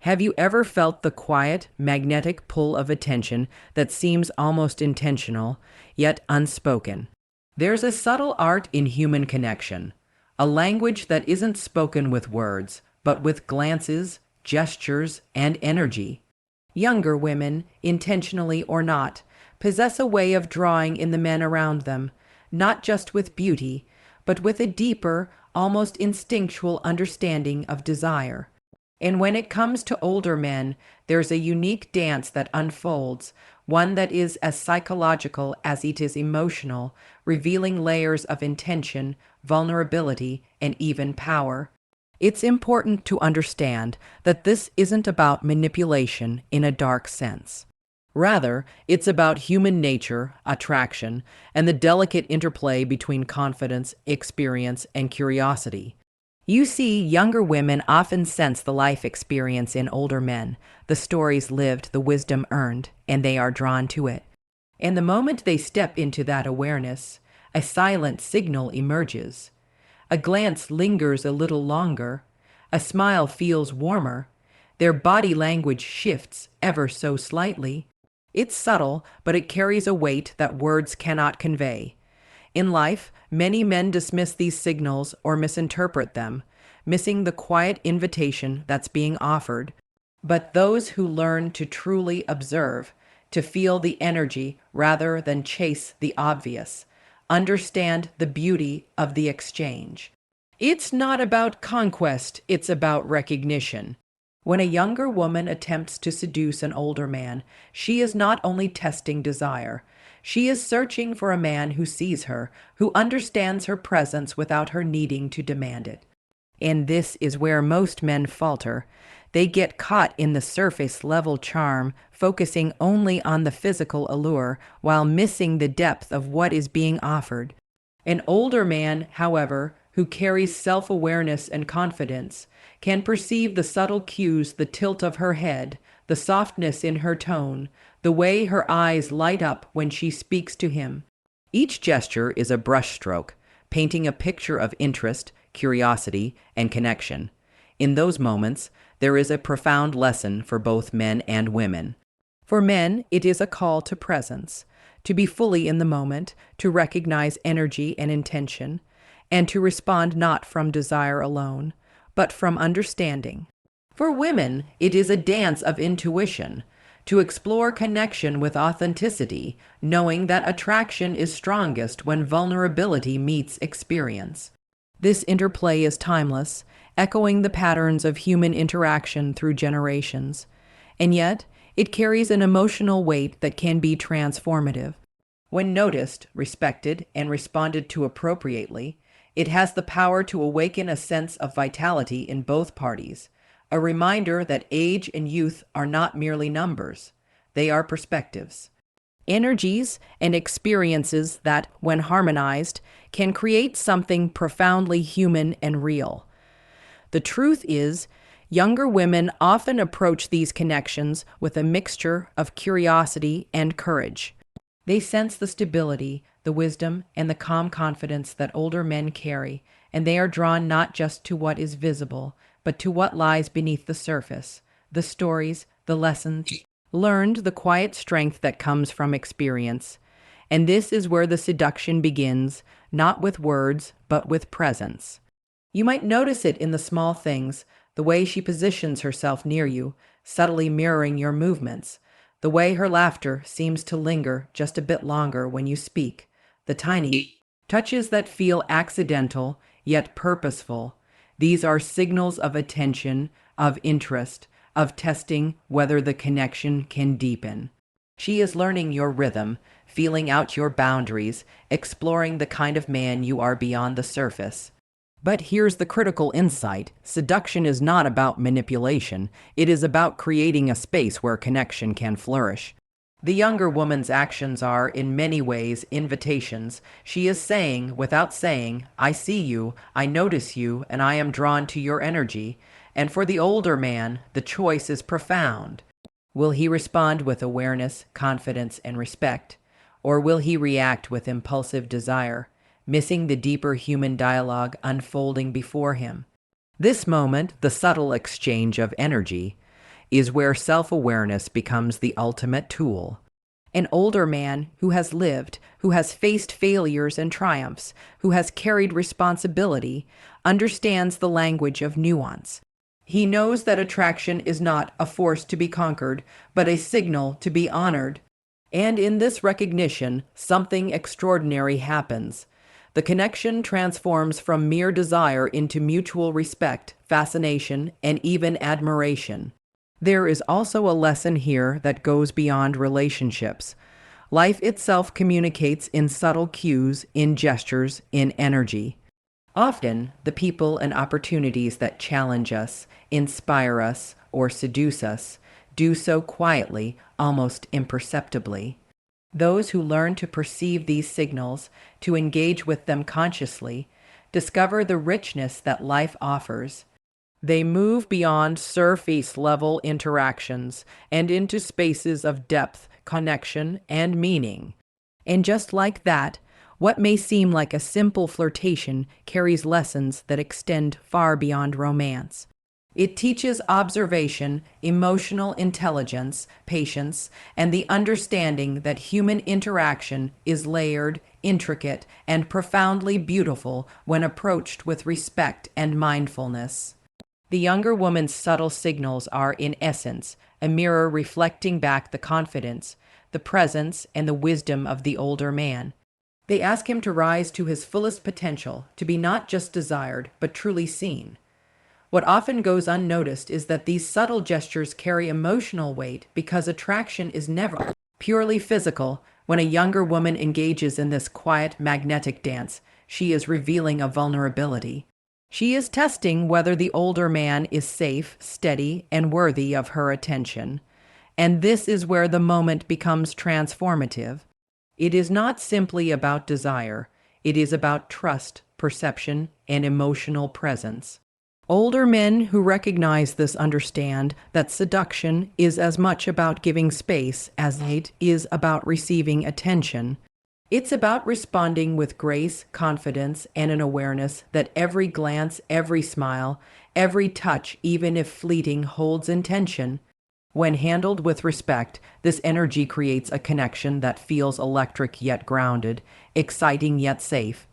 Have you ever felt the quiet, magnetic pull of attention that seems almost intentional, yet unspoken? There's a subtle art in human connection, a language that isn't spoken with words, but with glances, gestures, and energy. Younger women, intentionally or not, possess a way of drawing in the men around them, not just with beauty, but with a deeper, almost instinctual understanding of desire. And when it comes to older men, there's a unique dance that unfolds, one that is as psychological as it is emotional, revealing layers of intention, vulnerability, and even power. It's important to understand that this isn't about manipulation in a dark sense. Rather, it's about human nature, attraction, and the delicate interplay between confidence, experience, and curiosity. You see, younger women often sense the life experience in older men, the stories lived, the wisdom earned, and they are drawn to it. And the moment they step into that awareness, a silent signal emerges. A glance lingers a little longer, a smile feels warmer, their body language shifts ever so slightly. It's subtle, but it carries a weight that words cannot convey. In life, many men dismiss these signals or misinterpret them, missing the quiet invitation that's being offered. But those who learn to truly observe, to feel the energy rather than chase the obvious, understand the beauty of the exchange. It's not about conquest, it's about recognition. When a younger woman attempts to seduce an older man, she is not only testing desire, she is searching for a man who sees her, who understands her presence without her needing to demand it. And this is where most men falter. They get caught in the surface level charm, focusing only on the physical allure while missing the depth of what is being offered. An older man, however, who carries self-awareness and confidence, can perceive the subtle cues, the tilt of her head, the softness in her tone, the way her eyes light up when she speaks to him. Each gesture is a brushstroke, painting a picture of interest, curiosity, and connection. In those moments, there is a profound lesson for both men and women. For men, it is a call to presence, to be fully in the moment, to recognize energy and intention, and to respond not from desire alone, but from understanding. For women, it is a dance of intuition, to explore connection with authenticity, knowing that attraction is strongest when vulnerability meets experience. This interplay is timeless, echoing the patterns of human interaction through generations, and yet it carries an emotional weight that can be transformative. When noticed, respected, and responded to appropriately, it has the power to awaken a sense of vitality in both parties, a reminder that age and youth are not merely numbers, they are perspectives. Energies and experiences that, when harmonized, can create something profoundly human and real. The truth is, younger women often approach these connections with a mixture of curiosity and courage. They sense the stability, the wisdom, and the calm confidence that older men carry, and they are drawn not just to what is visible, but to what lies beneath the surface, the stories, the lessons learned, the quiet strength that comes from experience. And this is where the seduction begins, not with words, but with presence. You might notice it in the small things, the way she positions herself near you, subtly mirroring your movements, the way her laughter seems to linger just a bit longer when you speak, the tiny touches that feel accidental yet purposeful. These are signals of attention, of interest, of testing whether the connection can deepen. She is learning your rhythm, feeling out your boundaries, exploring the kind of man you are beyond the surface. But here's the critical insight. Seduction is not about manipulation. It is about creating a space where connection can flourish. The younger woman's actions are, in many ways, invitations. She is saying, without saying, I see you, I notice you, and I am drawn to your energy. And for the older man, the choice is profound. Will he respond with awareness, confidence, and respect? Or will he react with impulsive desire, missing the deeper human dialogue unfolding before him? This moment, the subtle exchange of energy, is where self-awareness becomes the ultimate tool. An older man who has lived, who has faced failures and triumphs, who has carried responsibility, understands the language of nuance. He knows that attraction is not a force to be conquered, but a signal to be honored. And in this recognition, something extraordinary happens. The connection transforms from mere desire into mutual respect, fascination, and even admiration. There is also a lesson here that goes beyond relationships. Life itself communicates in subtle cues, in gestures, in energy. Often, the people and opportunities that challenge us, inspire us, or seduce us do so quietly, almost imperceptibly. Those who learn to perceive these signals, to engage with them consciously, discover the richness that life offers. They move beyond surface-level interactions and into spaces of depth, connection, and meaning. And just like that, what may seem like a simple flirtation carries lessons that extend far beyond romance. It teaches observation, emotional intelligence, patience, and the understanding that human interaction is layered, intricate, and profoundly beautiful when approached with respect and mindfulness. The younger woman's subtle signals are, in essence, a mirror reflecting back the confidence, the presence, and the wisdom of the older man. They ask him to rise to his fullest potential, to be not just desired, but truly seen. What often goes unnoticed is that these subtle gestures carry emotional weight because attraction is never purely physical. When a younger woman engages in this quiet, magnetic dance, she is revealing a vulnerability. She is testing whether the older man is safe, steady, and worthy of her attention. And this is where the moment becomes transformative. It is not simply about desire, it is about trust, perception, and emotional presence. Older men who recognize this understand that seduction is as much about giving space as it is about receiving attention. It's about responding with grace, confidence, and an awareness that every glance, every smile, every touch, even if fleeting, holds intention. When handled with respect, this energy creates a connection that feels electric yet grounded, exciting yet safe.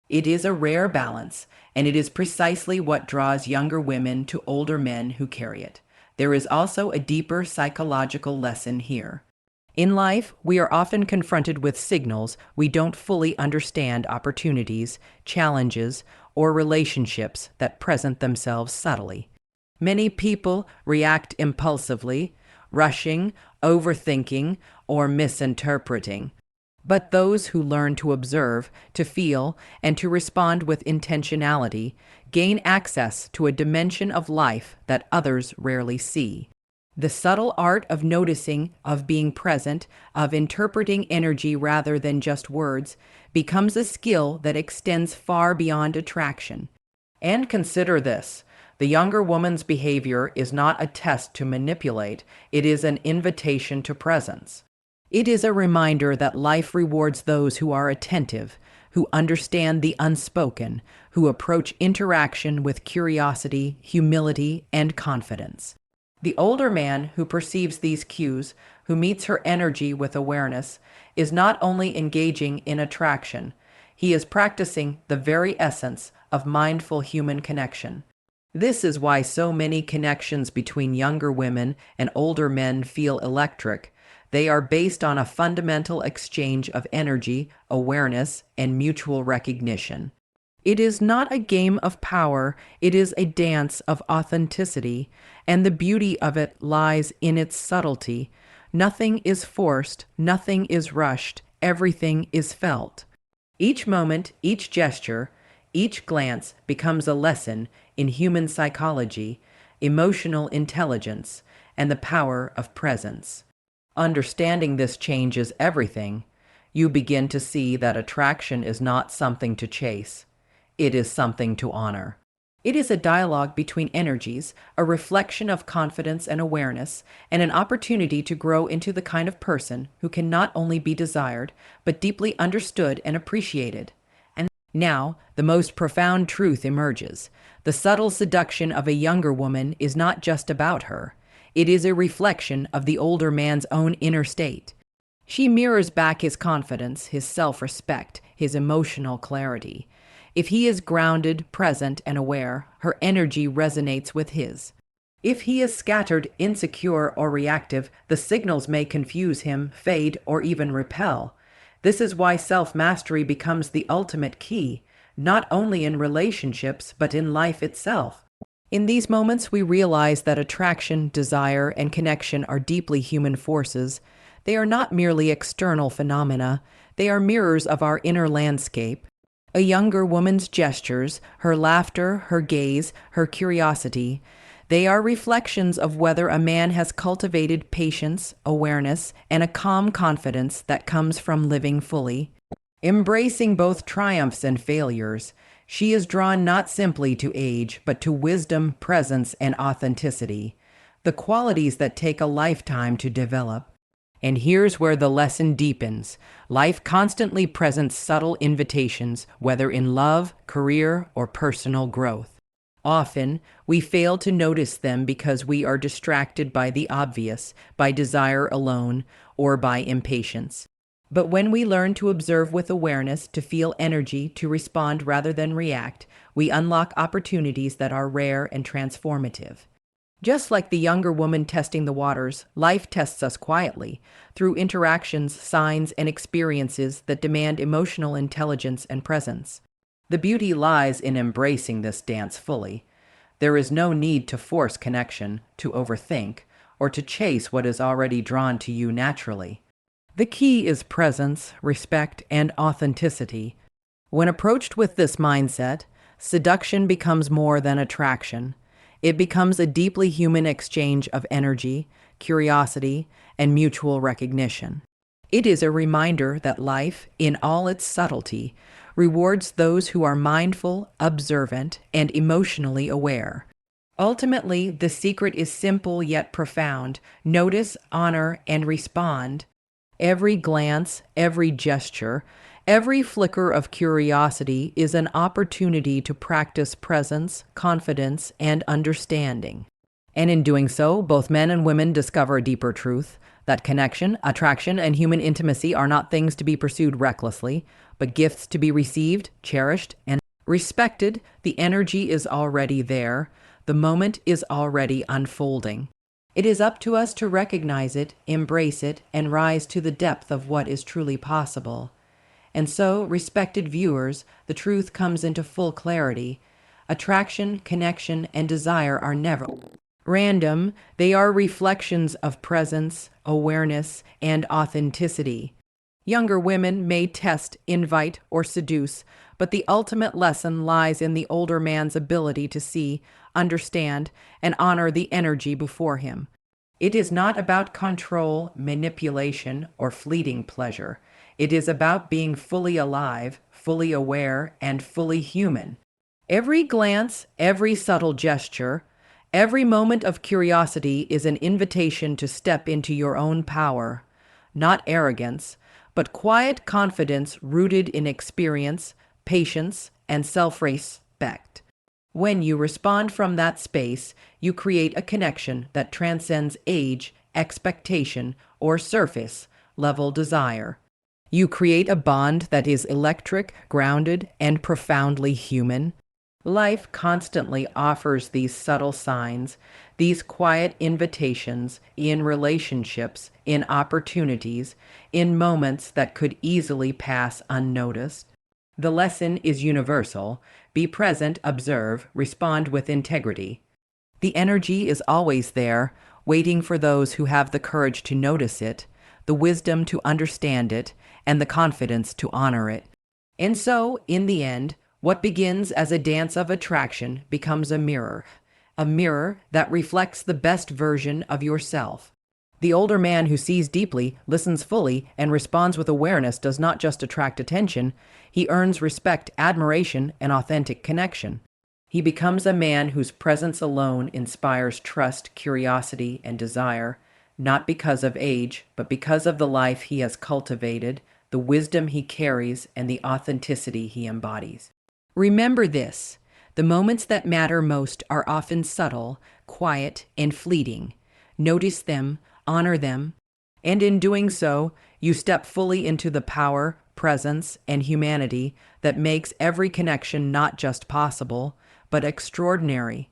It is a rare balance, and it is precisely what draws younger women to older men who carry it. There is also a deeper psychological lesson here. In life, we are often confronted with signals we don't fully understand, opportunities, challenges, or relationships that present themselves subtly. Many people react impulsively, rushing, overthinking, or misinterpreting. But those who learn to observe, to feel, and to respond with intentionality gain access to a dimension of life that others rarely see. The subtle art of noticing, of being present, of interpreting energy rather than just words, becomes a skill that extends far beyond attraction. And consider this. The younger woman's behavior is not a test to manipulate, it is an invitation to presence. It is a reminder that life rewards those who are attentive, who understand the unspoken, who approach interaction with curiosity, humility, and confidence. The older man who perceives these cues, who meets her energy with awareness, is not only engaging in attraction, he is practicing the very essence of mindful human connection. This is why so many connections between younger women and older men feel electric. They are based on a fundamental exchange of energy, awareness, and mutual recognition. It is not a game of power, it is a dance of authenticity, and the beauty of it lies in its subtlety. Nothing is forced, nothing is rushed, everything is felt. Each moment, each gesture, each glance becomes a lesson in human psychology, emotional intelligence, and the power of presence. Understanding this changes everything. You begin to see that attraction is not something to chase. It is something to honor. It is a dialogue between energies, a reflection of confidence and awareness, and an opportunity to grow into the kind of person who can not only be desired, but deeply understood and appreciated. And now, the most profound truth emerges. The subtle seduction of a younger woman is not just about her. It is a reflection of the older man's own inner state. She mirrors back his confidence, his self-respect, his emotional clarity. If he is grounded, present, and aware, her energy resonates with his. If he is scattered, insecure, or reactive, the signals may confuse him, fade, or even repel. This is why self-mastery becomes the ultimate key, not only in relationships, but in life itself. In these moments, we realize that attraction, desire, and connection are deeply human forces. They are not merely external phenomena, they are mirrors of our inner landscape. A younger woman's gestures, her laughter, her gaze, her curiosity, they are reflections of whether a man has cultivated patience, awareness, and a calm confidence that comes from living fully. Embracing both triumphs and failures, she is drawn not simply to age, but to wisdom, presence, and authenticity, the qualities that take a lifetime to develop. And here's where the lesson deepens. Life constantly presents subtle invitations, whether in love, career, or personal growth. Often, we fail to notice them because we are distracted by the obvious, by desire alone, or by impatience. But when we learn to observe with awareness, to feel energy, to respond rather than react, we unlock opportunities that are rare and transformative. Just like the younger woman testing the waters, life tests us quietly, through interactions, signs, and experiences that demand emotional intelligence and presence. The beauty lies in embracing this dance fully. There is no need to force connection, to overthink, or to chase what is already drawn to you naturally. The key is presence, respect, and authenticity. When approached with this mindset, seduction becomes more than attraction. It becomes a deeply human exchange of energy, curiosity, and mutual recognition. It is a reminder that life, in all its subtlety, rewards those who are mindful, observant, and emotionally aware. Ultimately, the secret is simple yet profound. Notice, honor, and respond. Every glance, every gesture, every flicker of curiosity is an opportunity to practice presence, confidence, and understanding. And in doing so, both men and women discover a deeper truth, that connection, attraction, and human intimacy are not things to be pursued recklessly, but gifts to be received, cherished, and respected. The energy is already there. The moment is already unfolding. It is up to us to recognize it, embrace it, and rise to the depth of what is truly possible. And so, respected viewers, the truth comes into full clarity. Attraction, connection, and desire are never random. They are reflections of presence, awareness, and authenticity. Younger women may test, invite, or seduce, but the ultimate lesson lies in the older man's ability to see, understand, and honor the energy before him. It is not about control, manipulation, or fleeting pleasure. It is about being fully alive, fully aware, and fully human. Every glance, every subtle gesture, every moment of curiosity is an invitation to step into your own power, not arrogance, but quiet confidence rooted in experience, patience, and self-respect. When you respond from that space, you create a connection that transcends age, expectation, or surface-level desire. You create a bond that is electric, grounded, and profoundly human. Life constantly offers these subtle signs, these quiet invitations in relationships, in opportunities, in moments that could easily pass unnoticed. The lesson is universal. Be present, observe, respond with integrity. The energy is always there, waiting for those who have the courage to notice it, the wisdom to understand it, and the confidence to honor it. And so, in the end, what begins as a dance of attraction becomes a mirror that reflects the best version of yourself. The older man who sees deeply, listens fully, and responds with awareness does not just attract attention, he earns respect, admiration, and authentic connection. He becomes a man whose presence alone inspires trust, curiosity, and desire, not because of age, but because of the life he has cultivated, the wisdom he carries, and the authenticity he embodies. Remember this: the moments that matter most are often subtle, quiet, and fleeting. Notice them, honor them, and in doing so, you step fully into the power, presence, and humanity that makes every connection not just possible, but extraordinary.